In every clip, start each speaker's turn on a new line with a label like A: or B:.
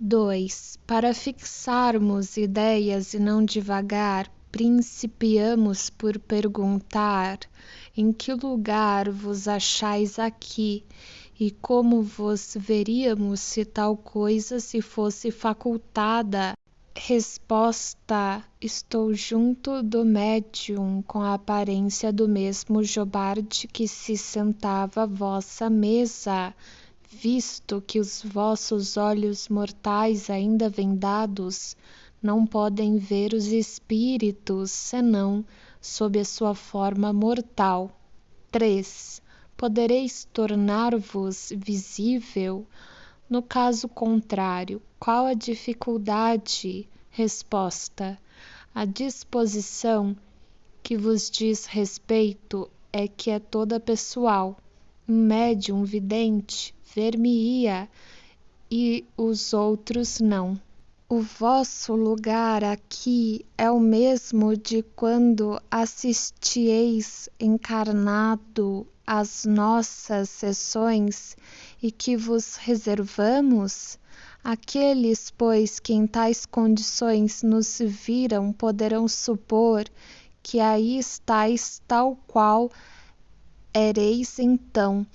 A: 2. Para fixarmos ideias e não divagar, principiamos por perguntar: em que lugar vos achais aqui? E como vos veríamos se tal coisa se fosse facultada? Resposta: estou junto do médium, com a aparência do mesmo Jobard que se sentava à vossa mesa, visto que os vossos olhos mortais, ainda vendados, não podem ver os espíritos, senão sob a sua forma mortal. 3. Podereis tornar-vos visível? No caso contrário, qual a dificuldade? Resposta: a disposição que vos diz respeito é que é toda pessoal. Um médium vidente ver-me-ia e os outros não. O vosso lugar aqui é o mesmo de quando assistieis encarnado às nossas sessões e que vos reservamos? Aqueles, pois, que em tais condições nos viram poderão supor que aí estáis tal qual ereis então,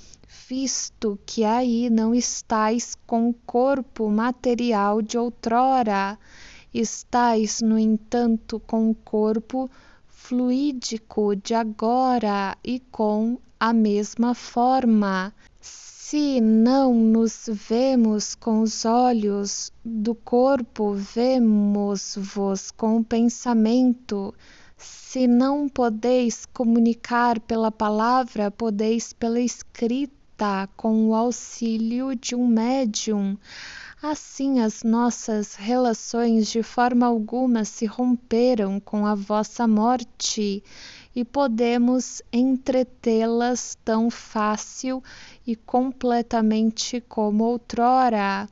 A: visto que aí não estáis com o corpo material de outrora, estáis, no entanto, com o corpo fluídico de agora e com a mesma forma. Se não nos vemos com os olhos do corpo, vemos-vos com o pensamento. Se não podeis comunicar pela palavra, podeis pela escrita, com o auxílio de um médium. Assim, as nossas relações de forma alguma se romperam com a vossa morte e podemos entretê-las tão fácil e completamente como outrora.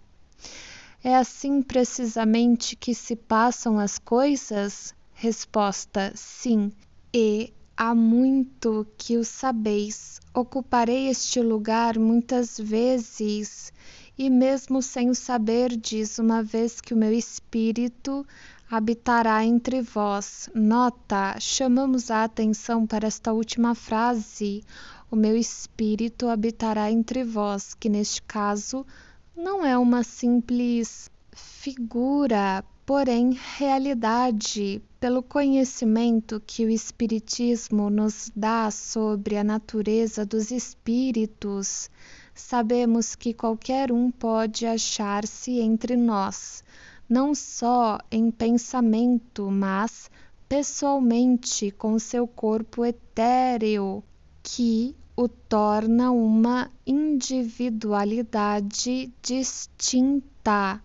A: É assim precisamente que se passam as coisas? Resposta: sim, e há muito que o sabeis. Ocuparei este lugar muitas vezes, e mesmo sem o saberdes, uma vez que o meu espírito habitará entre vós. Nota: chamamos a atenção para esta última frase, o meu espírito habitará entre vós, que neste caso não é uma simples figura, porém realidade. Pelo conhecimento que o Espiritismo nos dá sobre a natureza dos espíritos, sabemos que qualquer um pode achar-se entre nós, não só em pensamento, mas pessoalmente com seu corpo etéreo, que o torna uma individualidade distinta.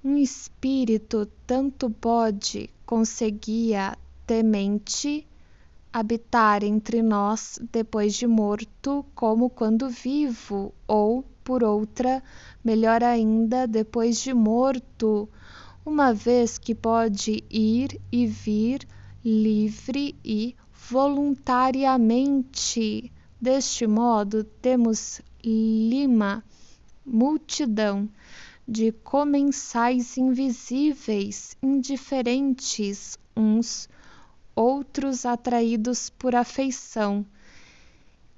A: Um espírito tanto pode, conseguia temente, habitar entre nós depois de morto, como quando vivo, ou, por outra, melhor ainda, depois de morto, uma vez que pode ir e vir livre e voluntariamente. Deste modo, temos lima, multidão de comensais invisíveis, indiferentes, uns outros atraídos por afeição.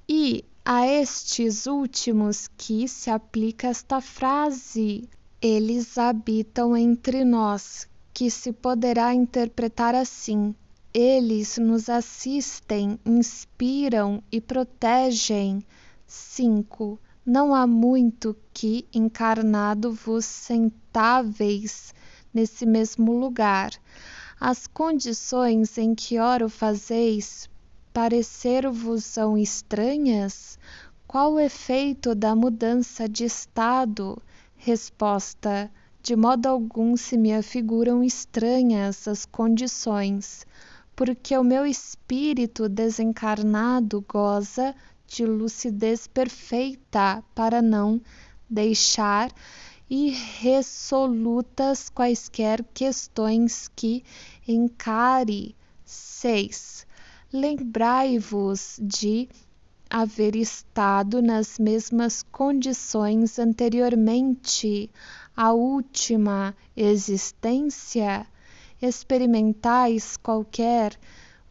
A: E a estes últimos que se aplica esta frase: eles habitam entre nós, que se poderá interpretar assim: eles nos assistem, inspiram e protegem. 5. Não há muito que, encarnado, vos sentáveis nesse mesmo lugar. As condições em que ora o fazeis parecer-vos-ão estranhas? Qual o efeito da mudança de estado? Resposta: de modo algum se me afiguram estranhas as condições, porque o meu espírito desencarnado goza de lucidez perfeita para não deixar irresolutas quaisquer questões que encare. 6. Lembrai-vos de haver estado nas mesmas condições anteriormente. a última existência? Experimentais qualquer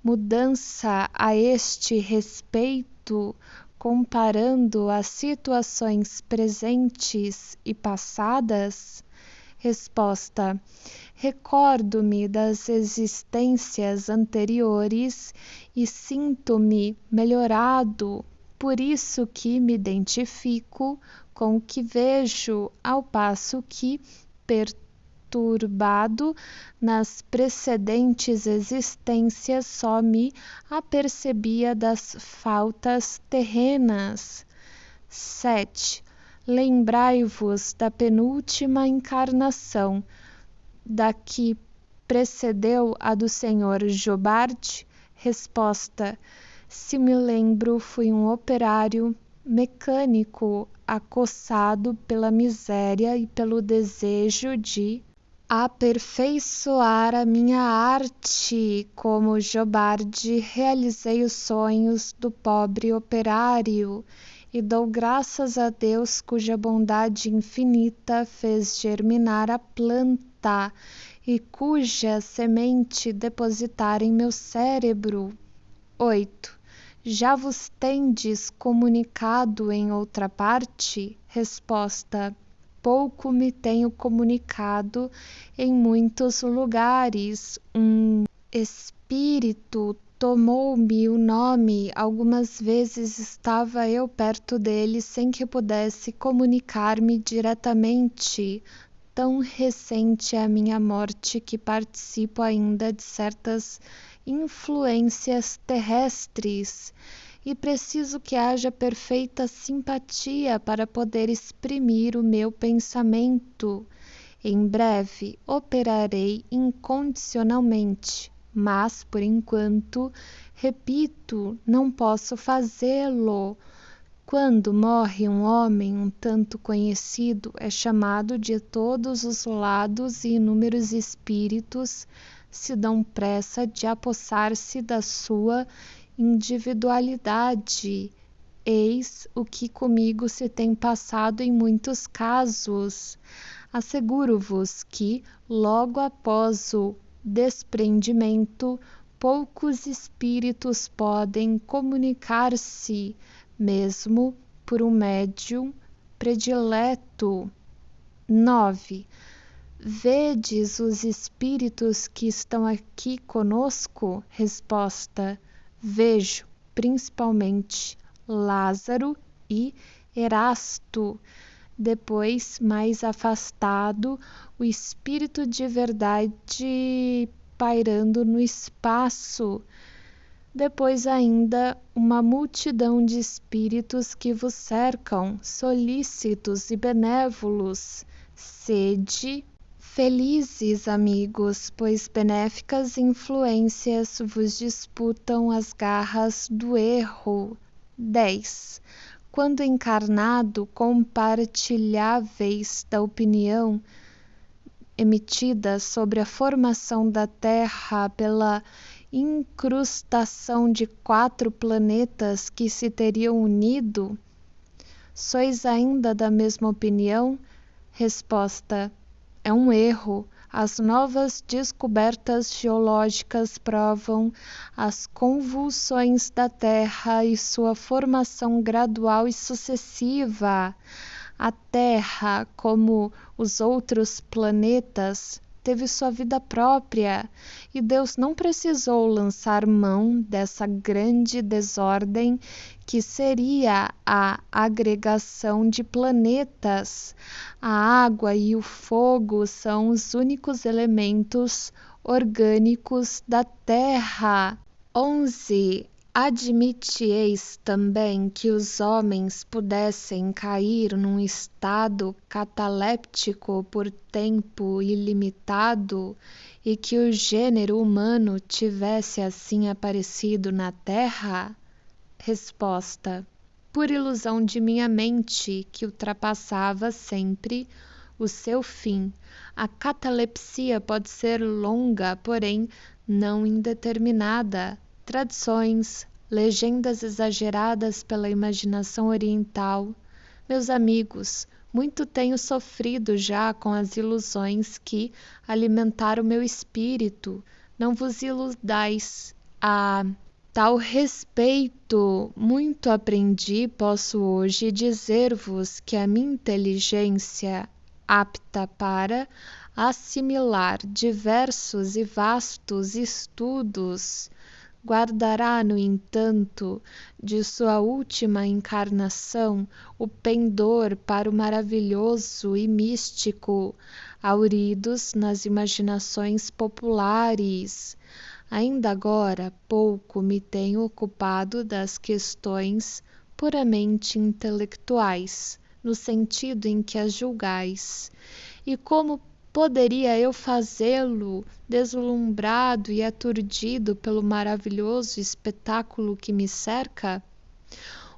A: mudança a este respeito, comparando as situações presentes e passadas? Resposta: recordo-me das existências anteriores e sinto-me melhorado, por isso que me identifico com o que vejo, ao passo que, perturbado nas precedentes existências, só me apercebia das faltas terrenas. 7. Lembrai-vos da penúltima encarnação, da que precedeu a do Sr. Jobard? Resposta: se me lembro, fui um operário mecânico acossado pela miséria e pelo desejo de aperfeiçoar a minha arte. Como Jobard, realizei os sonhos do pobre operário e dou graças a Deus, cuja bondade infinita fez germinar a planta e cuja semente depositar em meu cérebro. 8. Já vos tendes comunicado em outra parte? Resposta: pouco me tenho comunicado em muitos lugares. Um espírito tomou-me o nome, algumas vezes estava eu perto dele sem que pudesse comunicar-me diretamente. Tão recente é a minha morte que participo ainda de certas influências terrestres e preciso que haja perfeita simpatia para poder exprimir o meu pensamento. Em breve operarei incondicionalmente, mas, por enquanto, repito, não posso fazê-lo. Quando morre um homem um tanto conhecido, é chamado de todos os lados e inúmeros espíritos se dão pressa de apossar-se da sua individualidade. Eis o que comigo se tem passado em muitos casos. Asseguro-vos que, logo após o desprendimento, poucos espíritos podem comunicar-se, mesmo por um médium predileto. 9. Vedes os espíritos que estão aqui conosco? Resposta: vejo, principalmente Lázaro e Erasto. Depois, mais afastado, o espírito de verdade pairando no espaço. Depois ainda uma multidão de espíritos que vos cercam, solícitos e benévolos. Sede felizes, amigos, pois benéficas influências vos disputam as garras do erro. 10. Quando encarnado, compartilháveis da opinião emitida sobre a formação da Terra pela incrustação de 4 planetas que se teriam unido? Sois ainda da mesma opinião? Resposta: é um erro. As novas descobertas geológicas provam as convulsões da Terra e sua formação gradual e sucessiva. A Terra, como os outros planetas, teve sua vida própria, e Deus não precisou lançar mão dessa grande desordem que seria a agregação de planetas. A água e o fogo são os únicos elementos orgânicos da Terra. 11. Admitieis também que os homens pudessem cair num estado cataléptico por tempo ilimitado e que o gênero humano tivesse assim aparecido na Terra? Resposta: por ilusão de minha mente, que ultrapassava sempre o seu fim. A catalepsia pode ser longa, porém não indeterminada. Tradições, legendas exageradas pela imaginação oriental. Meus amigos, Muito tenho sofrido já com as ilusões que alimentaram meu espírito. Não vos iludais. A tal respeito, muito aprendi, posso hoje dizer-vos que a minha inteligência, apta para assimilar diversos e vastos estudos, guardará, no entanto, de sua última encarnação o pendor para o maravilhoso e místico, hauridos nas imaginações populares. Ainda agora pouco me tenho ocupado das questões puramente intelectuais, no sentido em que as julgais. E como poderia eu fazê-lo, deslumbrado e aturdido pelo maravilhoso espetáculo que me cerca?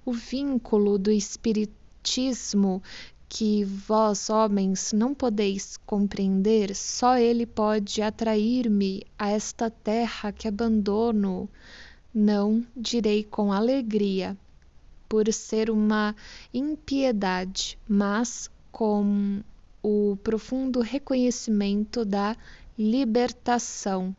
A: O vínculo do espiritismo que vós, homens, não podeis compreender, só ele pode atrair-me a esta terra que abandono, não direi com alegria, por ser uma impiedade, mas com o profundo reconhecimento da libertação.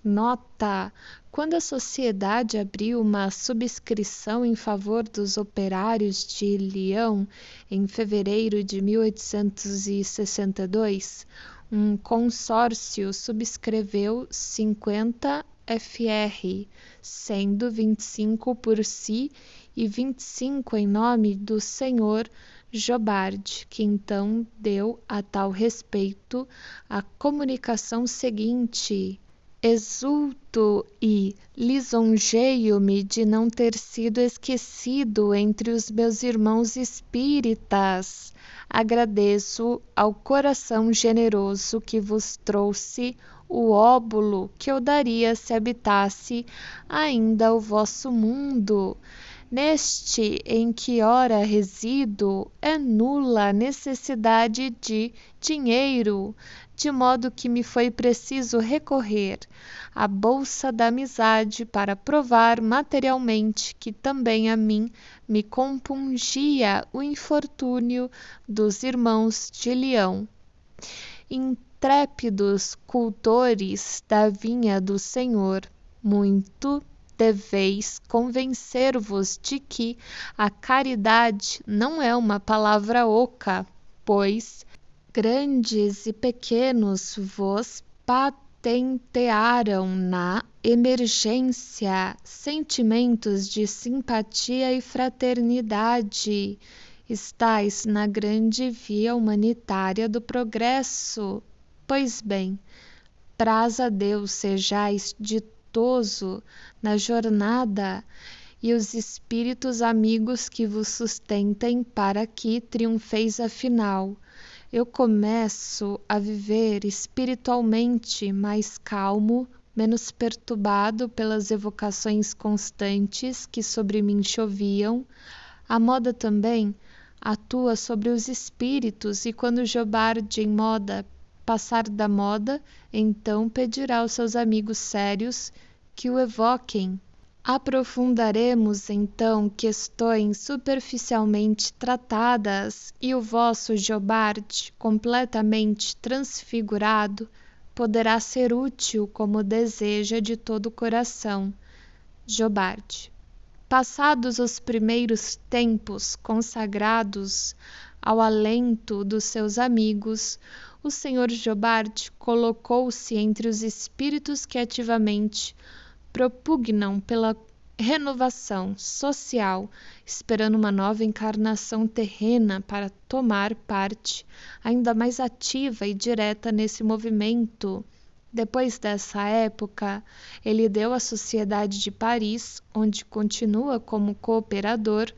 A: Nota: quando a sociedade abriu uma subscrição em favor dos operários de Lyon em fevereiro de 1862, um consórcio subscreveu 50 fr, sendo 25 por si e 25 em nome do senhor Jobard, que então deu a tal respeito a comunicação seguinte: exulto e lisonjeio-me de não ter sido esquecido entre os meus irmãos espíritas. Agradeço ao coração generoso que vos trouxe o óbolo que eu daria se habitasse ainda o vosso mundo. Neste em que ora resido, é nula a necessidade de dinheiro, de modo que me foi preciso recorrer à bolsa da amizade para provar materialmente que também a mim me compungia o infortúnio dos irmãos de Lyon. Intrépidos cultores da vinha do Senhor, muito deveis convencer-vos de que a caridade não é uma palavra oca, pois grandes e pequenos vos patentearam na emergência sentimentos de simpatia e fraternidade. Estais na grande via humanitária do progresso. Pois bem, praz a Deus sejais ditoso na jornada e os espíritos amigos que vos sustentem para que triunfeis afinal. Eu começo a viver espiritualmente mais calmo, menos perturbado pelas evocações constantes que sobre mim choviam. A moda também atua sobre os espíritos, e quando Jobard em moda passar da moda, então pedirá aos seus amigos sérios que o evoquem. Aprofundaremos então questões superficialmente tratadas, e o vosso Jobard, completamente transfigurado, poderá ser útil como deseja de todo o coração. Jobard. Passados os primeiros tempos consagrados ao alento dos seus amigos, o Sr. Jobard colocou-se entre os espíritos que ativamente propugnam pela renovação social, esperando uma nova encarnação terrena para tomar parte ainda mais ativa e direta nesse movimento. Depois dessa época, ele deu à Sociedade de Paris, onde continua como cooperador,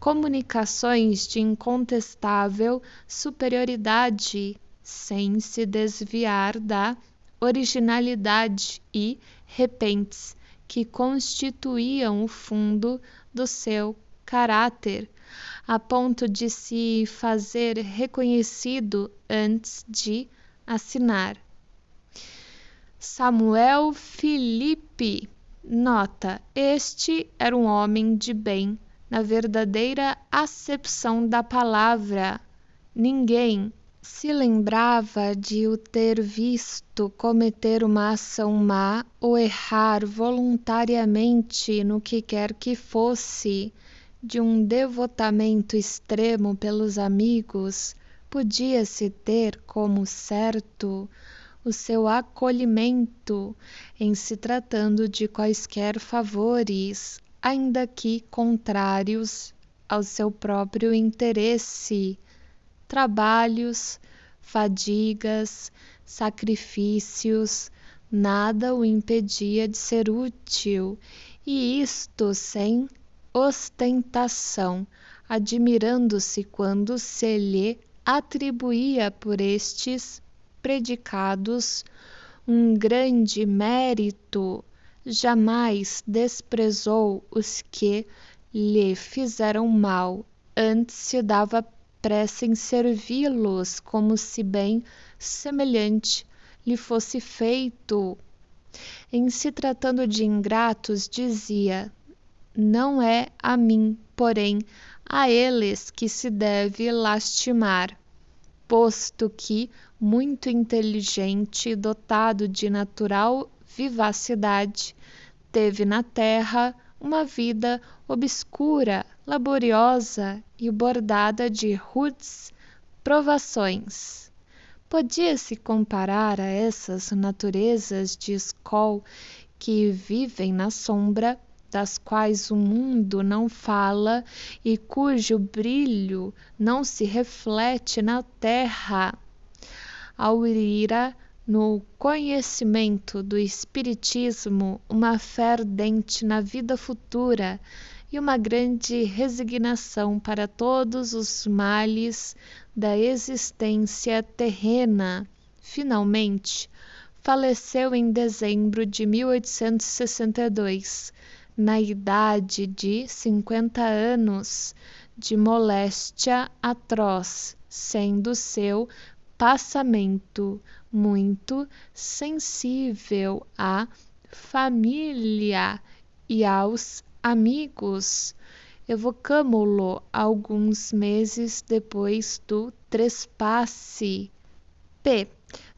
A: comunicações de incontestável superioridade, sem se desviar da originalidade e repentes que constituíam o fundo do seu caráter, a ponto de se fazer reconhecido antes de assinar. Samuel Philippe. Nota: este era um homem de bem, na verdadeira acepção da palavra, Ninguém se lembrava de o ter visto cometer uma ação má ou errar voluntariamente no que quer que fosse. De um devotamento extremo pelos amigos, podia-se ter como certo o seu acolhimento em se tratando de quaisquer favores, ainda que contrários ao seu próprio interesse, trabalhos, fadigas, sacrifícios, nada o impedia de ser útil, e isto sem ostentação, admirando-se quando se lhe atribuía por estes predicados um grande mérito. Jamais desprezou os que lhe fizeram mal, antes se dava pressa em servi-los, como se bem semelhante lhe fosse feito. Em se tratando de ingratos, dizia: não é a mim, porém, a eles que se deve lastimar, posto que, muito inteligente e dotado de natural vivacidade, teve na terra uma vida obscura, laboriosa e bordada de rudes provações. Podia-se comparar a essas naturezas de escol que vivem na sombra, das quais o mundo não fala e cujo brilho não se reflete na terra. Aurira no conhecimento do Espiritismo uma fé ardente na vida futura e uma grande resignação para todos os males da existência terrena. Finalmente, faleceu em dezembro de 1862, na idade de 50 anos, de moléstia atroz, sendo seu passamento muito sensível à família e aos amigos. Evocamo-lo alguns meses depois do trespasse. P.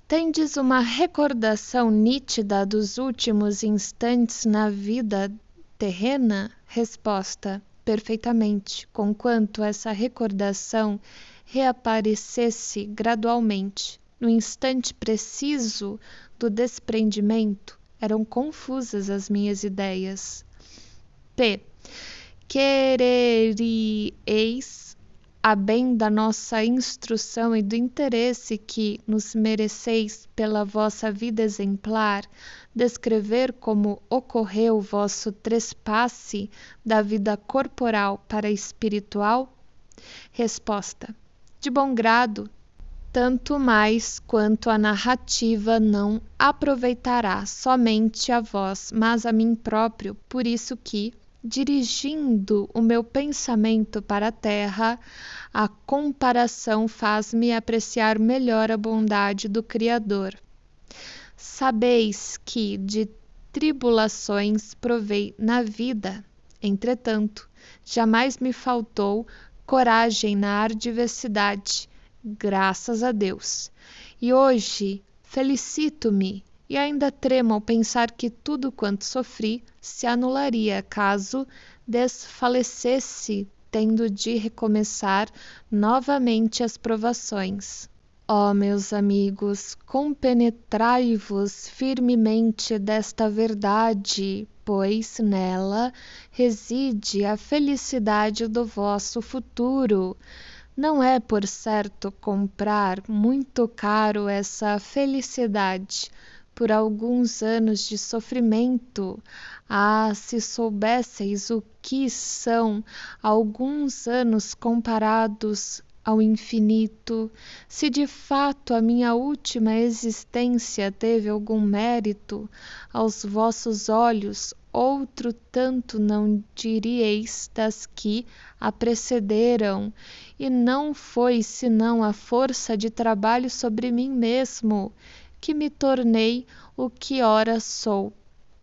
A: Tendes uma recordação nítida dos últimos instantes na vida terrena? Resposta: perfeitamente, conquanto essa recordação reaparecesse gradualmente. No instante preciso do desprendimento, eram confusas as minhas ideias. P. Quereríeis, a bem da nossa instrução e do interesse que nos mereceis pela vossa vida exemplar, descrever como ocorreu o vosso trespasse da vida corporal para a espiritual? Resposta: de bom grado, tanto mais quanto a narrativa não aproveitará somente a vós, mas a mim próprio, por isso que, dirigindo o meu pensamento para a terra, a comparação faz-me apreciar melhor a bondade do Criador. Sabeis que de tribulações provei na vida, entretanto, jamais me faltou coragem na adversidade, graças a Deus. E hoje felicito-me e ainda tremo ao pensar que tudo quanto sofri se anularia caso desfalecesse, tendo de recomeçar novamente as provações. Ó meus amigos, compenetrai-vos firmemente desta verdade, pois nela reside a felicidade do vosso futuro. Não é, por certo, comprar muito caro essa felicidade por alguns anos de sofrimento. Ah, se soubesseis o que são alguns anos comparados ao infinito, se de fato a minha última existência teve algum mérito aos vossos olhos, outro tanto não diríeis das que a precederam, e não foi senão a força de trabalho sobre mim mesmo que me tornei o que ora sou,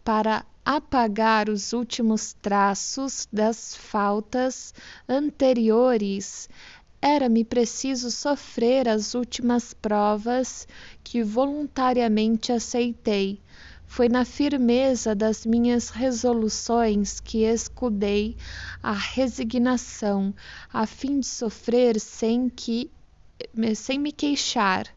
A: para apagar os últimos traços das faltas anteriores. era-me preciso sofrer as últimas provas que voluntariamente aceitei. Foi na firmeza das minhas resoluções que escudei a resignação, a fim de sofrer sem me queixar.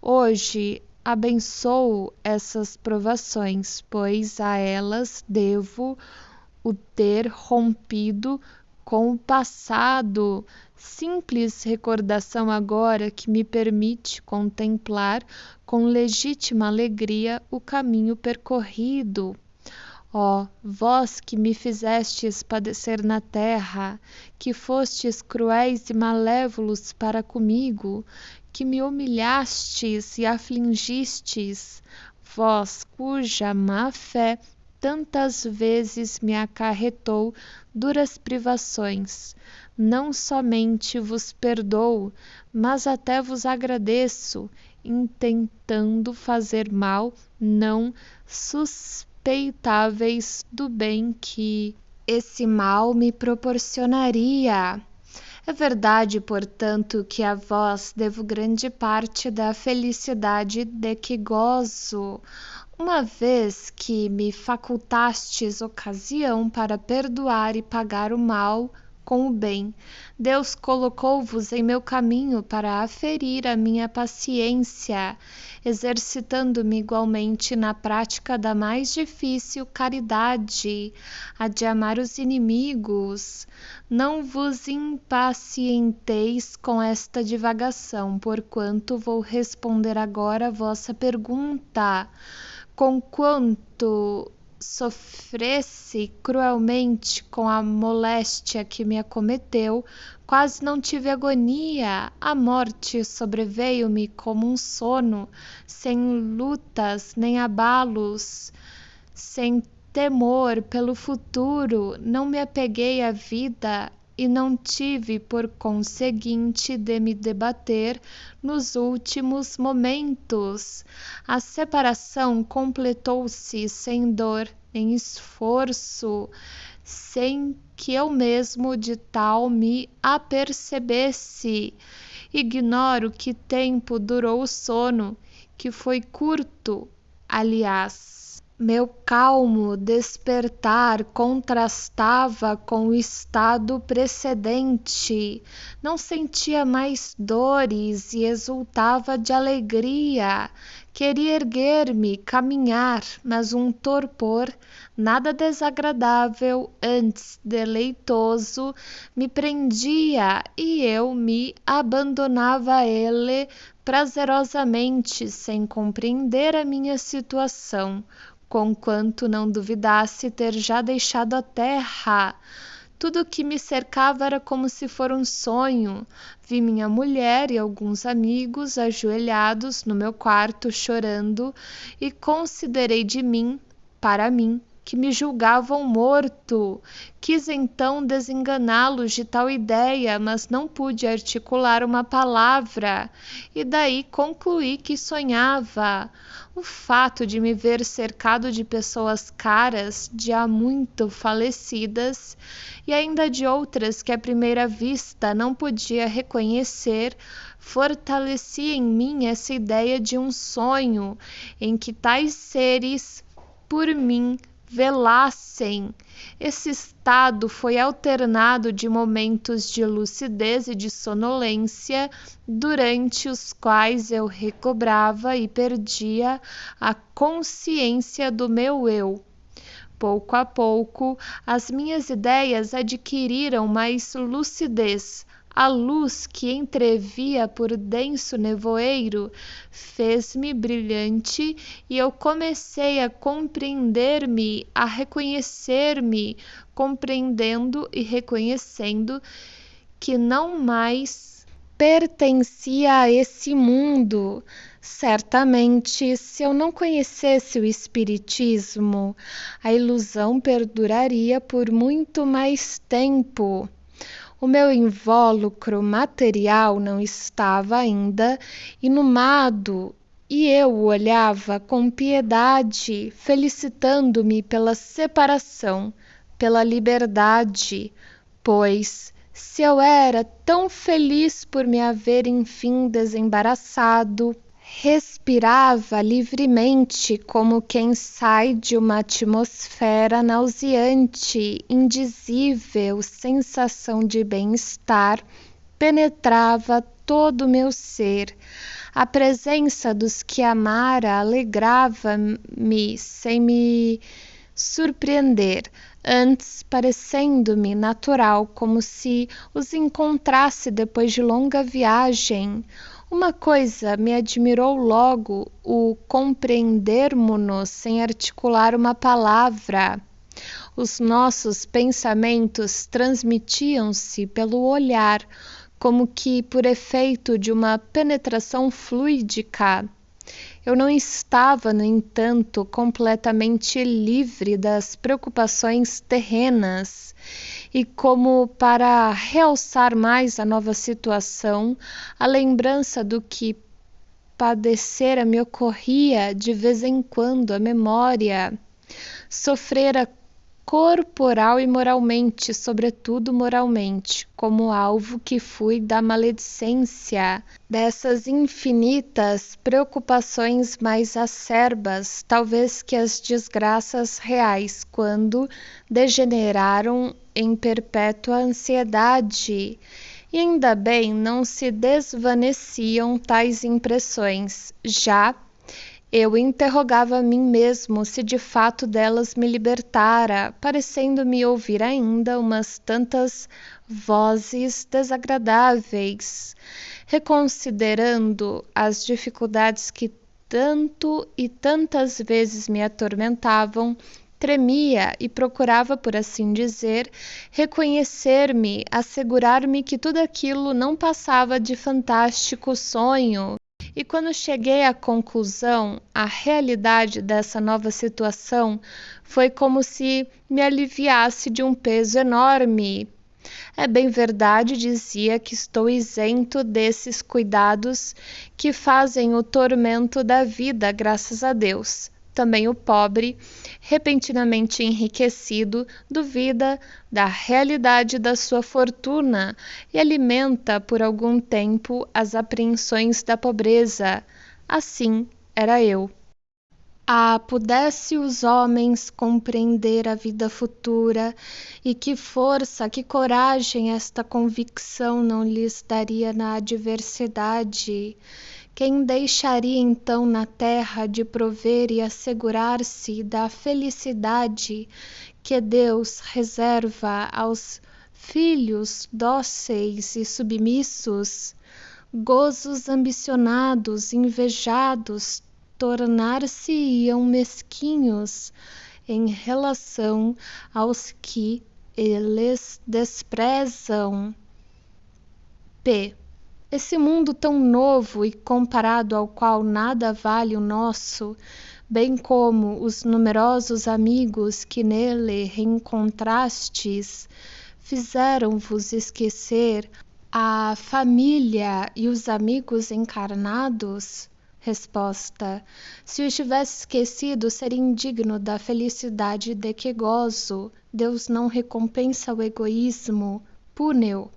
A: Hoje abençoo essas provações, pois a elas devo o ter rompido com o passado, simples recordação agora que me permite contemplar com legítima alegria o caminho percorrido. Ó, vós que me fizestes padecer na terra, que fostes cruéis e malévolos para comigo, que me humilhastes e afligistes, vós cuja má fé tantas vezes me acarretou duras privações, não somente vos perdoo, mas até vos agradeço, intentando fazer mal, não suspeitáveis do bem que esse mal me proporcionaria. É verdade, portanto, que a vós devo grande parte da felicidade de que gozo, uma vez que me facultastes ocasião para perdoar e pagar o mal com o bem. Deus colocou-vos em meu caminho para aferir a minha paciência, exercitando-me igualmente na prática da mais difícil caridade, a de amar os inimigos. Não vos impacienteis com esta divagação, porquanto vou responder agora a vossa pergunta. Conquanto sofresse cruelmente com a moléstia que me acometeu, quase não tive agonia. A morte sobreveio-me como um sono, sem lutas nem abalos, sem temor pelo futuro. Não me apeguei à vida e não tive por conseguinte de me debater nos últimos momentos. A separação completou-se sem dor nem esforço, sem que eu mesmo de tal me apercebesse. Ignoro que tempo durou o sono, que foi curto, aliás. Meu calmo despertar contrastava com o estado precedente. Não sentia mais dores e exultava de alegria. Queria erguer-me, caminhar, mas um torpor nada desagradável, antes deleitoso, me prendia e eu me abandonava a ele prazerosamente, sem compreender a minha situação, conquanto não duvidasse ter já deixado a terra. Tudo o que me cercava era como se fora um sonho. Vi minha mulher e alguns amigos ajoelhados no meu quarto chorando e considerei de mim, para mim, que me julgavam morto. Quis então desenganá-los de tal ideia, mas não pude articular uma palavra, e daí concluí que sonhava. O fato de me ver cercado de pessoas caras, de há muito falecidas, e ainda de outras que à primeira vista não podia reconhecer, fortalecia em mim essa ideia de um sonho, em que tais seres, por mim, velassem. Esse estado foi alternado de momentos de lucidez e de sonolência, durante os quais eu recobrava e perdia a consciência do meu eu. Pouco a pouco, as minhas ideias adquiriram mais lucidez. A luz que entrevia por denso nevoeiro fez-me brilhante e eu comecei a compreender-me, a reconhecer-me, compreendendo e reconhecendo que não mais pertencia a esse mundo. Certamente, se eu não conhecesse o Espiritismo, a ilusão perduraria por muito mais tempo. O meu invólucro material não estava ainda inumado e eu o olhava com piedade, felicitando-me pela separação, pela liberdade, pois, Se eu era tão feliz por me haver enfim desembaraçado, respirava livremente como quem sai de uma atmosfera nauseante, indizível sensação de bem-estar penetrava todo o meu ser. A presença dos que amara alegrava-me sem me surpreender, antes parecendo-me natural, como se os encontrasse depois de longa viagem. Uma coisa me admirou logo: o compreendermo-nos sem articular uma palavra. Os nossos pensamentos transmitiam-se pelo olhar, como que por efeito de uma penetração fluídica. Eu não estava, no entanto, completamente livre das preocupações terrenas, e como para realçar mais a nova situação, a lembrança do que padecera me ocorria de vez em quando à memória. Sofrera corporal e moralmente, sobretudo moralmente, como alvo que fui da maledicência, dessas infinitas preocupações mais acerbas, talvez que as desgraças reais, quando degeneraram em perpétua ansiedade. E ainda bem não se desvaneciam tais impressões. Já eu interrogava a mim mesmo se de fato delas me libertara, parecendo-me ouvir ainda umas tantas vozes desagradáveis. Reconsiderando as dificuldades que tanto e tantas vezes me atormentavam, tremia e procurava, por assim dizer, reconhecer-me, assegurar-me que tudo aquilo não passava de fantástico sonho. E quando cheguei à conclusão, a realidade dessa nova situação foi como se me aliviasse de um peso enorme. É bem verdade, dizia, que estou isento desses cuidados que fazem o tormento da vida, graças a Deus. Também o pobre, repentinamente enriquecido, duvida da realidade da sua fortuna e alimenta por algum tempo as apreensões da pobreza. Assim era eu. Ah, pudesse os homens compreender a vida futura, e que força, que coragem esta convicção não lhes daria na adversidade! Quem deixaria então na terra de prover e assegurar-se da felicidade que Deus reserva aos filhos dóceis e submissos? Gozos ambicionados, invejados, tornar-se-iam mesquinhos em relação aos que eles desprezam. Esse mundo tão novo e comparado ao qual nada vale o nosso, bem como os numerosos amigos que nele reencontrastes, fizeram-vos esquecer a família e os amigos encarnados? Resposta: se os tivesse esquecido, seria indigno da felicidade de que gozo. Deus não recompensa o egoísmo, pune-o.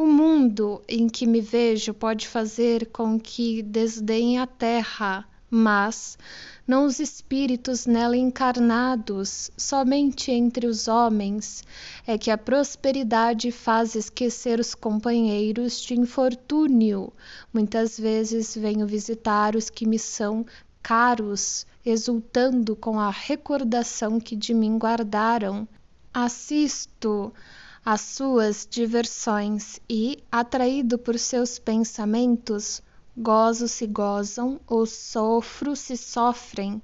A: O mundo em que me vejo pode fazer com que desdenhe a terra, mas não os espíritos nela encarnados. Somente entre os homens é que a prosperidade faz esquecer os companheiros de infortúnio. Muitas vezes venho visitar os que me são caros, exultando com a recordação que de mim guardaram. Assisto às suas diversões e, atraído por seus pensamentos, gozo se gozam ou sofro se sofrem.